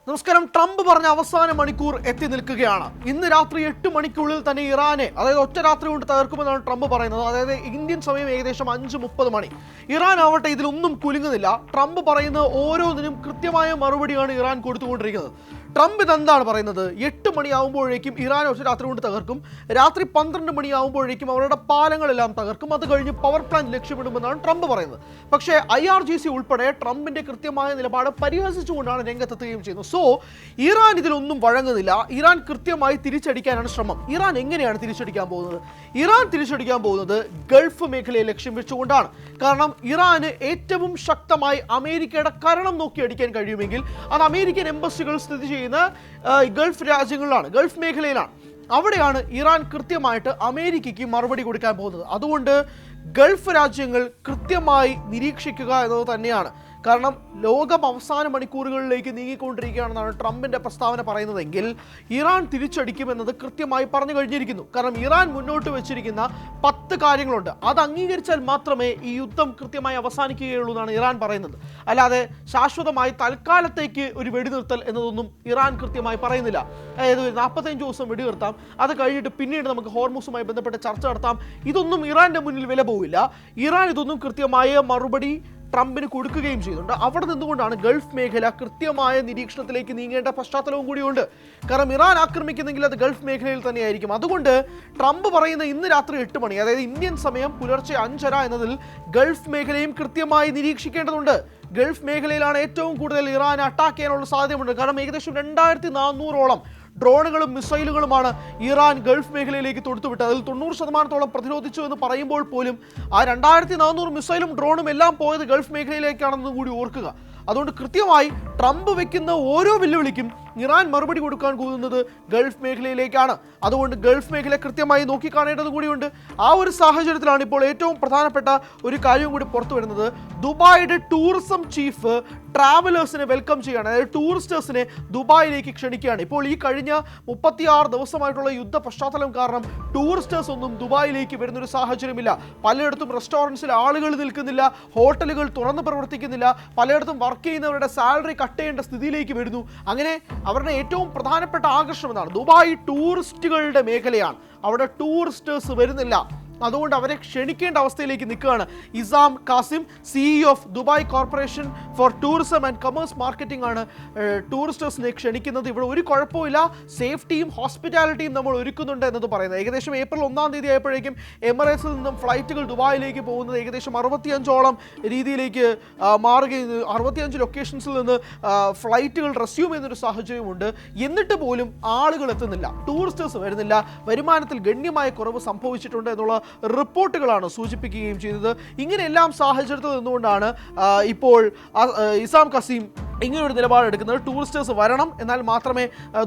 നമസ്കാരം. ട്രംപ് പറഞ്ഞ അവസാന മണിക്കൂർ എത്തി നിൽക്കുകയാണ്. ഇന്ന് രാത്രി 8 മണിക്കുള്ളിൽ തന്നെ ഇറാനെ, അതായത് ഒറ്റ രാത്രി കൊണ്ട് തകർക്കുമെന്നാണ് ട്രംപ് പറയുന്നത്. അതായത് ഇന്ത്യൻ സമയം ഏകദേശം 5:30 മണി. ഇറാൻ ആവട്ടെ ഇതിലൊന്നും കുലുങ്ങുന്നില്ല. ട്രംപ് പറയുന്ന ഓരോന്നിനും കൃത്യമായ മറുപടിയാണ് ഇറാൻ കൊടുത്തുകൊണ്ടിരിക്കുന്നത്. ട്രംപ് ഇതെന്താണ് പറയുന്നത്? 8 മണിയാവുമ്പോഴേക്കും ഇറാൻ ഒറ്റ രാത്രി കൊണ്ട് തകർക്കും. രാത്രി 12 മണിയാവുമ്പോഴേക്കും അവരുടെ പാലങ്ങളെല്ലാം തകർക്കും. അത് കഴിഞ്ഞ് പവർ പ്ലാന്റ് ലക്ഷ്യമിടുമെന്നാണ് ട്രംപ് പറയുന്നത്. പക്ഷേ IRGC ഉൾപ്പെടെ ട്രംപിന്റെ കൃത്യമായ നിലപാട് പരിഹസിച്ചുകൊണ്ടാണ് രംഗത്തെത്തുകയും ചെയ്യുന്നത്. സോ ഇറാൻ ഇതിലൊന്നും വഴങ്ങുന്നില്ല. ഇറാൻ കൃത്യമായി തിരിച്ചടിക്കാനാണ് ശ്രമം. ഇറാൻ എങ്ങനെയാണ് തിരിച്ചടിക്കാൻ പോകുന്നത്? ഇറാൻ തിരിച്ചടിക്കാൻ പോകുന്നത് ഗൾഫ് മേഖലയെ ലക്ഷ്യം വെച്ചുകൊണ്ടാണ്. കാരണം ഇറാന് ഏറ്റവും ശക്തമായി അമേരിക്കയുടെ കരണം നോക്കി അടിക്കാൻ കഴിയുമെങ്കിൽ അത് അമേരിക്കൻ എംബസികൾ സ്ഥിതി ചെയ്യുന്ന ഗൾഫ് രാജ്യങ്ങളിലാണ്, ഗൾഫ് മേഖലയിലാണ്. അവിടെയാണ് ഇറാൻ കൃത്യമായിട്ട് അമേരിക്കയ്ക്ക് മറുപടി കൊടുക്കാൻ പോകുന്നത്. അതുകൊണ്ട് ഗൾഫ് രാജ്യങ്ങൾ കൃത്യമായി നിരീക്ഷിക്കുക എന്നത് തന്നെയാണ്. കാരണം ലോകം അവസാന മണിക്കൂറുകളിലേക്ക് നീങ്ങിക്കൊണ്ടിരിക്കുകയാണെന്നാണ് ട്രംപിൻ്റെ പ്രസ്താവന പറയുന്നതെങ്കിൽ ഇറാൻ തിരിച്ചടിക്കുമെന്നത് കൃത്യമായി പറഞ്ഞു കഴിഞ്ഞിരിക്കുന്നു. കാരണം ഇറാൻ മുന്നോട്ട് വെച്ചിരിക്കുന്ന 10 കാര്യങ്ങളുണ്ട്. അത് അംഗീകരിച്ചാൽ മാത്രമേ ഈ യുദ്ധം കൃത്യമായി അവസാനിക്കുകയുള്ളൂ എന്നാണ് ഇറാൻ പറയുന്നത്. അല്ലാതെ ശാശ്വതമായി തൽക്കാലത്തേക്ക് ഒരു വെടിനിർത്തൽ എന്നതൊന്നും ഇറാൻ കൃത്യമായി പറയുന്നില്ല. അതായത് 45 ദിവസം വെടിനിർത്താം, അത് കഴിഞ്ഞിട്ട് പിന്നീട് നമുക്ക് ഹോർമുസുമായി ബന്ധപ്പെട്ട് ചർച്ച നടത്താം. ഇതൊന്നും ഇറാൻ്റെ മുന്നിൽ വില പോവില്ല. ഇറാൻ ഇതൊന്നും കൃത്യമായ മറുപടി ട്രംപിന് കൊടുക്കുകയും ചെയ്യുന്നുണ്ട്. അവിടെ നിന്നുകൊണ്ടാണ് ഗൾഫ് മേഖല കൃത്യമായ നിരീക്ഷണത്തിലേക്ക് നീങ്ങേണ്ട പശ്ചാത്തലവും കൂടിയുണ്ട്. കാരണം ഇറാൻ ആക്രമിക്കുന്നെങ്കിൽ അത് ഗൾഫ് മേഖലയിൽ തന്നെയായിരിക്കും. അതുകൊണ്ട് ട്രംപ് പറയുന്ന ഇന്ന് രാത്രി 8 മണി, അതായത് ഇന്ത്യൻ സമയം പുലർച്ചെ 5:30 എന്നതിൽ ഗൾഫ് മേഖലയും കൃത്യമായി നിരീക്ഷിക്കേണ്ടതുണ്ട്. ഗൾഫ് മേഖലയിലാണ് ഏറ്റവും കൂടുതൽ ഇറാൻ അറ്റാക്ക് ചെയ്യാനുള്ള സാധ്യതയുണ്ട്. കാരണം ഏകദേശം 2400ഓളം ഡ്രോണുകളും മിസൈലുകളുമാണ് ഇറാൻ ഗൾഫ് മേഖലയിലേക്ക് തൊടുത്തുവിട്ടത്. അതിൽ 90% പ്രതിരോധിച്ചു എന്ന് പറയുമ്പോൾ പോലും ആ 2400 മിസൈലും ഡ്രോണും എല്ലാം പോയത് ഗൾഫ് മേഖലയിലേക്കാണെന്ന് കൂടി ഓർക്കുക. അതുകൊണ്ട് കൃത്യമായി ട്രംപ് വെക്കുന്ന ഓരോ വെല്ലുവിളിക്കും ഇറാൻ മറുപടി കൊടുക്കാൻ പോകുന്നത് ഗൾഫ് മേഖലയിലേക്കാണ്. അതുകൊണ്ട് ഗൾഫ് മേഖല കൃത്യമായി നോക്കിക്കാണേണ്ടത് കൂടിയുണ്ട്. ആ ഒരു സാഹചര്യത്തിലാണ് ഇപ്പോൾ ഏറ്റവും പ്രധാനപ്പെട്ട ഒരു കാര്യം കൂടി പുറത്തു വരുന്നത്. ദുബായിയുടെ ടൂറിസം ചീഫ് ട്രാവലേഴ്സിനെ വെൽക്കം ചെയ്യുകയാണ്. അതായത് ടൂറിസ്റ്റേഴ്സിനെ ദുബായിലേക്ക് ക്ഷണിക്കുകയാണ്. ഇപ്പോൾ ഈ കഴിഞ്ഞ 36 ദിവസമായിട്ടുള്ള യുദ്ധ പശ്ചാത്തലം കാരണം ടൂറിസ്റ്റേഴ്സ് ഒന്നും ദുബായിലേക്ക് വരുന്നൊരു സാഹചര്യമില്ല. പലയിടത്തും റെസ്റ്റോറൻറ്റ്സിൽ ആളുകൾ നിൽക്കുന്നില്ല, ഹോട്ടലുകൾ തുറന്ന് പ്രവർത്തിക്കുന്നില്ല, പലയിടത്തും വർക്ക് ചെയ്യുന്നവരുടെ സാലറി കട്ട് ചെയ്യേണ്ട സ്ഥിതിയിലേക്ക് വരുന്നു. അങ്ങനെ അവരുടെ ഏറ്റവും പ്രധാനപ്പെട്ട ആകർഷണം എന്നാണ് ദുബായ് ടൂറിസ്റ്റുകളുടെ മേഖലയാണ്. അവിടെ ടൂറിസ്റ്റേഴ്സ് വരുന്നില്ല. അതുകൊണ്ട് അവരെ ക്ഷണിക്കേണ്ട അവസ്ഥയിലേക്ക് നിൽക്കുകയാണ്. Issam Kazim, CEO of Dubai corporation for tourism and commerce marketing ആണ് ടൂറിസ്റ്റേഴ്സിനെ ക്ഷണിക്കുന്നത്. ഇവിടെ ഒരു കുഴപ്പമില്ല, സേഫ്റ്റിയും ഹോസ്പിറ്റാലിറ്റിയും നമ്മൾ ഒരുക്കുന്നുണ്ട് എന്നത് പറയുന്നത്. ഏകദേശം ഏപ്രിൽ 1-ാം തീയതി ആയപ്പോഴേക്കും എമിറേറ്റ്സിൽ നിന്നും ഫ്ലൈറ്റുകൾ ദുബായിലേക്ക് പോകുന്നത് ഏകദേശം 65ഓളം രീതിയിലേക്ക് മാറുകയും 65 ലൊക്കേഷൻസിൽ നിന്ന് ഫ്ലൈറ്റുകൾ റെസ്യൂം ചെയ്യുന്നൊരു സാഹചര്യമുണ്ട്. എന്നിട്ട് പോലും ആളുകൾ എത്തുന്നില്ല, ടൂറിസ്റ്റേഴ്സ് വരുന്നില്ല. വരുമാനത്തിൽ ഗണ്യമായ കുറവ് സംഭവിച്ചിട്ടുണ്ട് എന്നുള്ള റിപ്പോർട്ടുകളാണ് സൂചിപ്പിക്കുകയും ചെയ്തത്. ഇങ്ങനെയെല്ലാം സാഹചര്യത്തിൽ നിന്നുകൊണ്ടാണ് ഇപ്പോൾ ഇസാം കസീം ഇങ്ങനൊരു നിലപാടെടുക്കുന്നത്. ടൂറിസ്റ്റേഴ്സ് വരണം, എന്നാൽ മാത്രമേ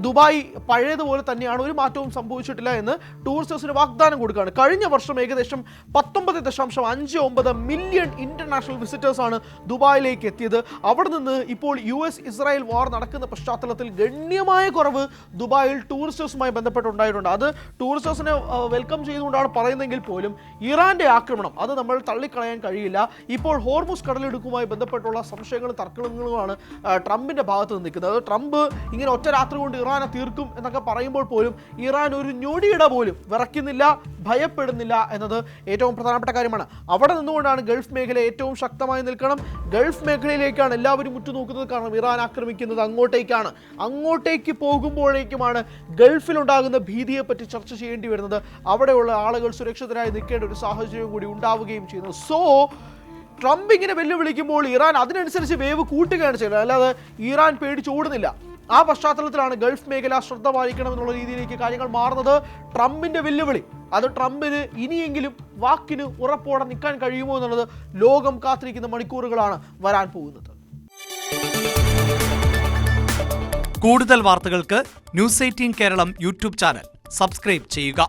ദുബായ് പഴയതുപോലെ തന്നെയാണ്, ഒരു മാറ്റവും സംഭവിച്ചിട്ടില്ല എന്ന് ടൂറിസ്റ്റേഴ്സിന് വാഗ്ദാനം കൊടുക്കുകയാണ്. കഴിഞ്ഞ വർഷം ഏകദേശം 19.59 മില്യൺ ഇന്റർനാഷണൽ വിസിറ്റേഴ്സാണ് ദുബായിലേക്ക് എത്തിയത്. അവിടെ നിന്ന് ഇപ്പോൾ US ഇസ്രായേൽ വാർ നടക്കുന്ന പശ്ചാത്തലത്തിൽ ഗണ്യമായ കുറവ് ദുബായിൽ ടൂറിസ്റ്റേഴ്സുമായി ബന്ധപ്പെട്ടുണ്ടായിട്ടുണ്ട്. അത് ടൂറിസ്റ്റേഴ്സിനെ വെൽക്കം ചെയ്തുകൊണ്ടാണ് പറയുന്നതെങ്കിൽ പോലും ഇറാന്റെ ആക്രമണം അത് നമ്മൾ തള്ളിക്കളയാൻ കഴിയില്ല. ഇപ്പോൾ ഹോർമുസ് കടലിടുക്കുമായി ബന്ധപ്പെട്ടുള്ള സംശയങ്ങളും തർക്കങ്ങളുമാണ് ട്രംപിന്റെ ഭാഗത്ത് നിന്ന് നിൽക്കുന്നത്. ട്രംപ് ഇങ്ങനെ ഒറ്റ രാത്രി കൊണ്ട് ഇറാനെ തീർക്കും എന്നൊക്കെ പറയുമ്പോൾ പോലും ഇറാൻ ഒരു ഞൊടിയിട പോലും വിറയ്ക്കുന്നില്ല, ഭയപ്പെടുന്നില്ല എന്നത് ഏറ്റവും പ്രധാനപ്പെട്ട കാര്യമാണ്. അവിടെ നിന്നുകൊണ്ടാണ് ഗൾഫ് മേഖല ഏറ്റവും ശക്തമായി നിൽക്കണം. ഗൾഫ് മേഖലയിലേക്കാണ് എല്ലാവരും ഉറ്റുനോക്കുന്നത്. കാരണം ഇറാൻ ആക്രമിക്കുന്നത് അങ്ങോട്ടേക്കാണ്. അങ്ങോട്ടേക്ക് പോകുമ്പോഴേക്കുമാണ് ഗൾഫിലുണ്ടാകുന്ന ഭീതിയെപ്പറ്റി ചർച്ച ചെയ്യേണ്ടി വരുന്നത്. അവിടെയുള്ള ആളുകൾ സുരക്ഷിതരായി നിൽക്കേണ്ട ഒരു സാഹചര്യം കൂടി ഉണ്ടാവുകയും ചെയ്യുന്നത്. സോ ട്രംപ് ഇങ്ങനെ വെല്ലുവിളിക്കുമ്പോൾ ഇറാൻ അതിനനുസരിച്ച് വേവ് കൂട്ടുകയാണ് ചെയ്യുന്നത്, അല്ലാതെ ഇറാൻ പേടിച്ചോടുന്നില്ല. ആ പശ്ചാത്തലത്തിലാണ് ഗൾഫ് മേഖല ശ്രദ്ധ പാലിക്കണമെന്നുള്ള രീതിയിലേക്ക് കാര്യങ്ങൾ മാറുന്നത്. ട്രംപിന്റെ വെല്ലുവിളി അത് ട്രംപിന് ഇനിയെങ്കിലും വാക്കിന് ഉറപ്പോടെ നിൽക്കാൻ കഴിയുമോ എന്നുള്ളത് ലോകം കാത്തിരിക്കുന്ന മണിക്കൂറുകളാണ് വരാൻ പോകുന്നത്. കൂടുതൽ വാർത്തകൾക്ക് News 18 Keralam YouTube channel subscribe ചെയ്യുക.